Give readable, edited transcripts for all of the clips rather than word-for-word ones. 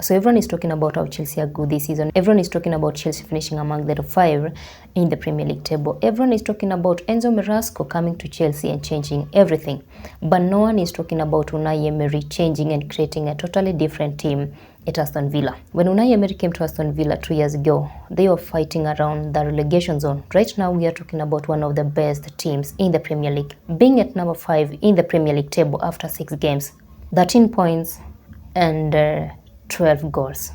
So everyone is talking about how Chelsea are good this season. Everyone is talking about Chelsea finishing among the top 5 in the Premier League table. Everyone is talking about Enzo Maresca coming to Chelsea and changing everything. But no one is talking about Unai Emery changing and creating a totally different team at Aston Villa. When Unai Emery came to Aston Villa 2 years ago, they were fighting around the relegation zone. Right now, we are talking about one of the best teams in the Premier League, being at number 5 in the Premier League table after 6 games, 13 points and 12 goals.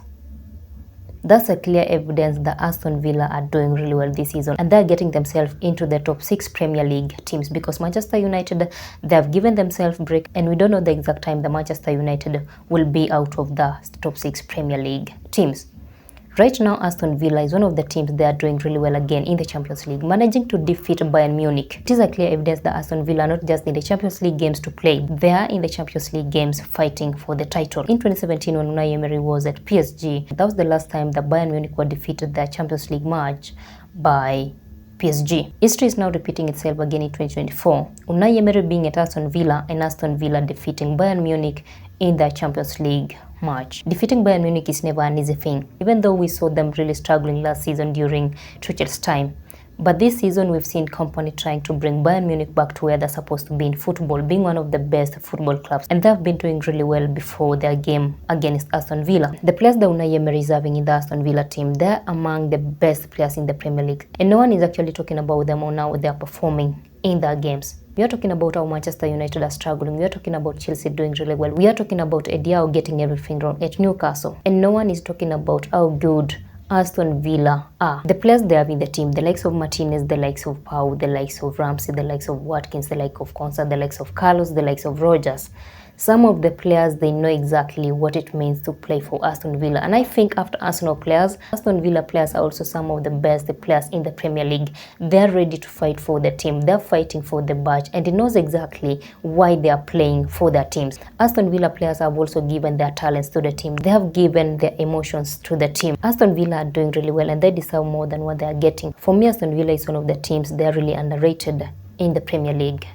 That's a clear evidence that Aston Villa are doing really well this season, and they're getting themselves into the top 6 Premier League teams, because Manchester United, they have given themselves break, and we don't know the exact time the Manchester United will be out of the top 6 Premier League teams. Right now, Aston Villa is one of the teams that are doing really well again in the Champions League, managing to defeat Bayern Munich. It is a clear evidence that Aston Villa are not just in the Champions League games to play, they are in the Champions League games fighting for the title. In 2017, when Unai Emery was at PSG, that was the last time that Bayern Munich were defeated their Champions League match by PSG. History is now repeating itself again in 2024. Unai Emery being at Aston Villa and Aston Villa defeating Bayern Munich in the Champions League match. Defeating Bayern Munich is never an easy thing, even though we saw them really struggling last season during Tuchel's time. But this season, we've seen company trying to bring Bayern Munich back to where they're supposed to be in football, being one of the best football clubs. And they've been doing really well before their game against Aston Villa. The players that Unai Emery is having in the Aston Villa team, they're among the best players in the Premier League. And no one is actually talking about them on how they're performing in their games. We are talking about how Manchester United are struggling. We are talking about Chelsea doing really well. We are talking about Eddie Howe getting everything wrong at Newcastle. And no one is talking about how good Aston Villa are. The players they have in the team, the likes of Martinez, the likes of Pau, the likes of Ramsey, the likes of Watkins, the likes of Konsa, the likes of Carlos, the likes of Rogers. Some of the players, they know exactly what it means to play for Aston Villa. And I think after Arsenal players, Aston Villa players are also some of the best players in the Premier League. They're ready to fight for the team. They're fighting for the badge, and they know exactly why they are playing for their teams. Aston Villa players have also given their talents to the team. They have given their emotions to the team. Aston Villa are doing really well, and they deserve more than what they are getting. For me, Aston Villa is one of the teams they are really underrated in the Premier League.